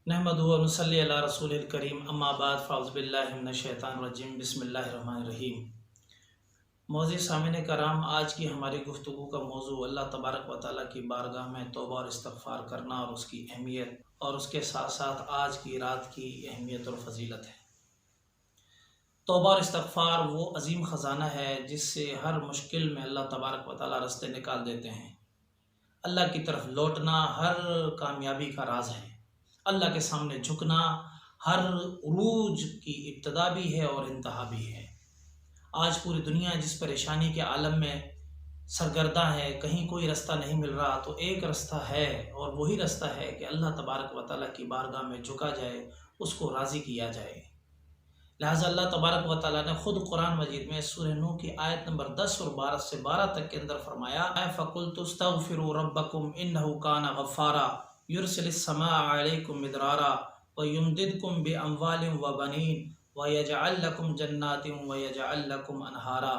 नहमदुहु व नसल्ली अला रसूलिल करीम अम्मा बाद फ़अऊज़ु बिल्लाहि मिनश शैतानिर रजीम बिस्मिल्लाहिर रहमानिर रहीम। मौज़ूद सामिन कराम, आज की हमारी गुफ्तगू का मौजू अल्लाह तबारक व तआला की बारगाह में तौबा और इस्तिग़फ़ार करना और उसकी अहमियत, और उसके साथ साथ आज की रात की अहमियत और फजीलत है। तौबा और इस्तिग़फ़ार वो अजीम ख़जाना है जिससे हर मुश्किल में अल्लाह तबारक व तआला रास्ते निकाल देते हैं। अल्लाह की तरफ लौटना हर कामयाबी का राज है। अल्लाह के सामने झुकना हर उरूज की इब्तदा भी है और इंतहा भी है। आज पूरी दुनिया जिस परेशानी के आलम में सरगर्दा है, कहीं कोई रास्ता नहीं मिल रहा, तो एक रास्ता है और वही रास्ता है कि अल्लाह तबारक व तआला की बारगाह में झुका जाए, उसको राज़ी किया जाए। लिहाजा अल्लाह तबारक व तआला ने खुद कुरान मजीद में सूरह नूह की आयत नंबर 10 और 12 से 12 तक के अंदर फरमाया, फ़क़ुल्तु अस्तग़फ़िरू रब्बकुम इन्नहु कान गफ़्फ़ारा युरसिलिस समाअ अलैकुम मिदरारा व युमदिदकुम बिअम्वालिन व बनीन व यजअल लकुम जन्नातिन व यजअल लकुम अनहारा।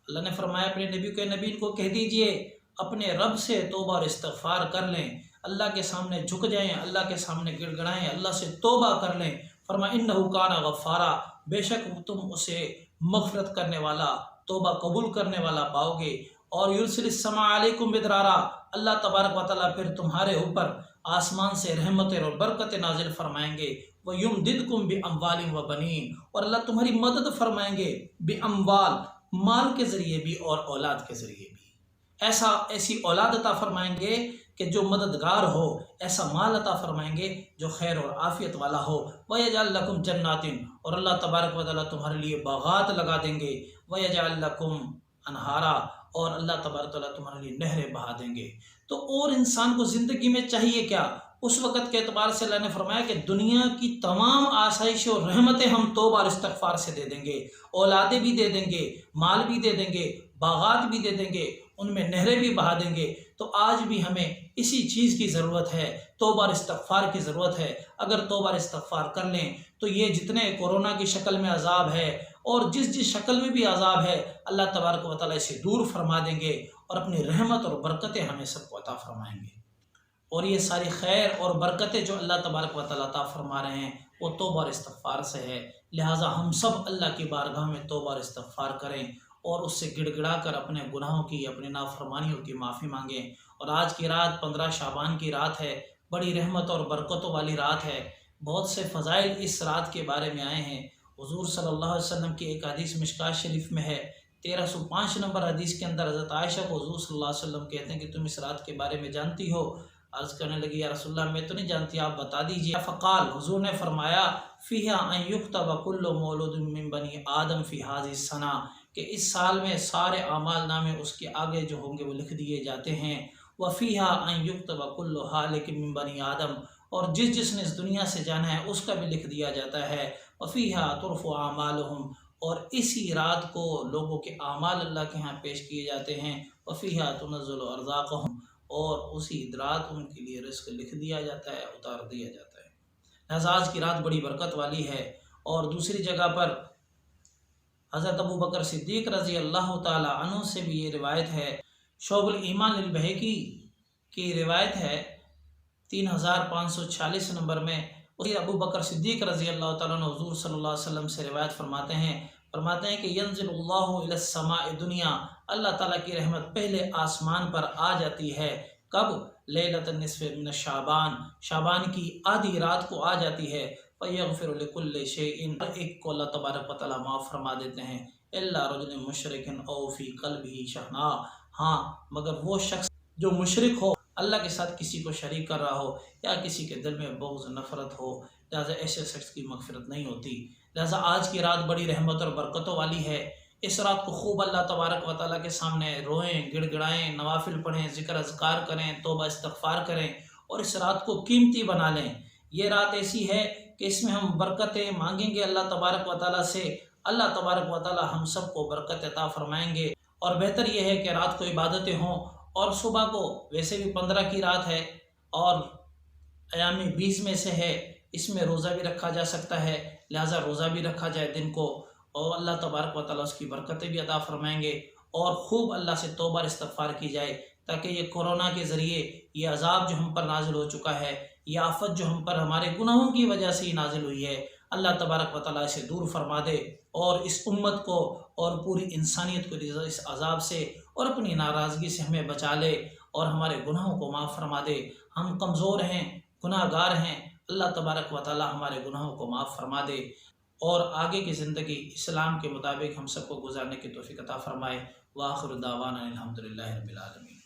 अल्लाह ने फरमाया अपने नबी को कह दीजिए अपने रब से तौबा और इस्तिग़फ़ार कर लें, अल्लाह के सामने झुक जाएं, अल्लाह के सामने गिड़गिड़ाएं, अल्लाह से तौबा कर लें। फरमाया इन्नहु कान गफ़्फ़ारा, बेशक तुम उसे मग़फ़िरत करने वाला, तौबा कबूल करने वाला पाओगे। और युरसिलिस समाअ अलैकुम मिदरारा, अल्लाह तबारक व तआला फिर तुम्हारे ऊपर आसमान से रहमतें और बरकतें नाजिल फरमाएंगे। व युमदिदकुम बिअम्वालिन व बनीन, और अल्लाह तुम्हारी मदद फरमाएंगे बिअम्वाल, माल के ज़रिए भी और औलाद के ज़रिए भी। ऐसी औलाद अता फरमाएंगे कि जो मददगार हो, ऐसा माल अता फरमाएंगे जो खैर और आफ़ियत वाला हो। व यजअल लकुम जन्नातिन, और अल्लाह तबारक व तआला तुम्हारे लिए बागात लगा देंगे। व यजअल लकुम अनहारा, और अल्लाह तबारक व तआला तुम्हारे लिए नहरें बहा देंगे। तो और इंसान को ज़िंदगी में चाहिए क्या? उस वक़्त के एतबार से अल्लाह ने फरमाया कि दुनिया की तमाम आसाइश और रहमतें हम तौबा और इस्तिग़फ़ार से दे देंगे, औलादें भी दे देंगे, माल भी दे देंगे, बागात भी दे देंगे, उनमें नहरें भी बहा देंगे। तो आज भी हमें इसी चीज़ की ज़रूरत है, तौबा और इस्तिग़फ़ार की ज़रूरत है। अगर तौबा और इस्तिग़फ़ार कर लें तो ये जितने कोरोना की शक्ल में अज़ाब है और जिस शक्ल में भी अज़ाब है, अल्लाह तबारक व तआला इसे दूर फरमा देंगे और अपनी रहमत और बरकतें हमें सबको अता फरमाएंगे। और ये सारी खैर और बरकतें जो अल्लाह तबारक व तआला अता फरमा रहे हैं वो तौबा और इस्तिग़फ़ार से है। लिहाजा हम सब अल्लाह की बारगाह में तौबा और इस्तिग़फ़ार करें और उससे गिड़गिड़ा कर अपने गुनाहों की, अपनी नाफरमानियों की माफ़ी मांगें। और आज की रात 15 शाबान की रात है, बड़ी रहमत और बरकतों वाली रात है। बहुत से फ़ज़ाइल इस रात के बारे में आए हैं। हुज़ूर सल्लल्लाहु अलैहि वसल्लम की एक हदीस मिशकात शरीफ में है, 1305 नंबर हदीस के अंदर हज़रत आयशा को हुज़ूर सल्लल्लाहु अलैहि वसल्लम कहते हैं कि तुम इस रात के बारे में जानती हो? अर्ज़ करने लगी, या रसूलल्लाह मैं तो नहीं जानती, आप बता दीजिए। फ़क़ाल, हुज़ूर ने फरमाया, फ़ीहा अन युक्तब कुल्लु मौलूदिन मिन बनी आदम फ़ी हाज़िहि सना, कि इस साल में सारे आमाल नामे उसके आगे जो होंगे वो लिख दिए जाते हैं। व फ़ीहा अन युक्तब कुल्लु हालिकिन मिन बनी आदम, और जिसने इस दुनिया से जाना है उसका भी लिख दिया जाता है। व फ़ीहा तुरफ़उ आमालुहुम, और इसी रात को लोगों के आमाल अल्लाह के यहाँ पेश किए जाते हैं। व फ़ीहा तुनज़्ज़लु अर्ज़ाक़ुहुम, और उसी रात उनके लिए रिज़्क़ लिख दिया जाता है, उतार दिया जाता है। लिहाज़ा आज की रात बड़ी बरकत वाली है। और दूसरी जगह पर हज़रत अबू बकर सिद्दीक़ रज़ी अल्लाह ताला अन्हु से भी ये रिवायत है, शोबुल ईमान अल बहकी की रिवायत है 3546 नंबर में। उसी अबू बकर सिद्दीक़ रज़ी अल्लाह ताला अन्हु हुज़ूर सल्लल्लाहु अलैहि वसल्लम से रिवायत फरमाते हैं कि यंज़िलुल्लाहु इलस समाए दुनिया, अल्लाह ताला की रहमत पहले आसमान पर आ जाती है। कब? लैलतन निस्फ़े मिन शाबान, शाबान की आधी रात को आ जाती है। फ़यग़फ़िरु लिकुल्लि शैइन, एक को अल्लाह तबारक व तआला माफ़ फरमा देते हैं। इल्ला रजुलन मुशरिकन औ फ़ी क़ल्बिही शहना, हाँ मगर वो शख्स जो मुशरिक हो, अल्लाह के साथ किसी को शरीक कर रहा हो, या किसी के दिल में बुग़्ज़ नफ़रत हो, लिहाजा ऐसे शख्स की मग़फ़िरत नहीं होती। लिहाजा आज की रात बड़ी रहमत और बरकतों वाली है। इस रात को खूब अल्लाह तबारक व तआला के सामने रोएं, गिड़गिड़ाएं, नवाफिल पढ़ें, ज़िक्र अज़कार करें, तौबा इस्तिग़फ़ार करें और इस रात को कीमती बना लें। ये रात ऐसी है कि इसमें हम बरकतें मांगेंगे अल्लाह तबारक व तआला से, अल्लाह तबारक व तआला हम सब को बरकत अता फरमाएंगे। और बेहतर यह है कि रात को इबादतें हों, और सुबह को वैसे भी 15 की रात है और अयामी 20 में से है, इसमें रोज़ा भी रखा जा सकता है, लिहाजा रोज़ा भी रखा जाए दिन को, और अल्लाह तबारक व तआला उसकी बरकतें भी अता फरमाएंगे। और ख़ूब अल्लाह से तौबा और इस्तिग़फ़ार की जाए ताकि ये कोरोना के ज़रिए ये अज़ाब जो हम पर नाज़िल हो चुका है, یہ آفت جو ہم پر ہمارے گناہوں کی وجہ سے ہی نازل ہوئی ہے، اللہ تبارک و تعالیٰ اسے دور فرما دے اور اس امت کو اور پوری انسانیت کو اس عذاب سے اور اپنی ناراضگی سے ہمیں بچا لے اور ہمارے گناہوں کو معاف فرما دے۔ ہم کمزور ہیں، گناہ گار ہیں، اللہ تبارک و تعالیٰ ہمارے گناہوں کو معاف فرما دے اور آگے کی زندگی اسلام کے مطابق ہم سب کو گزارنے کی توفیق عطا فرمائے۔ وآخر دعوانا الحمدللہ رب العالمین۔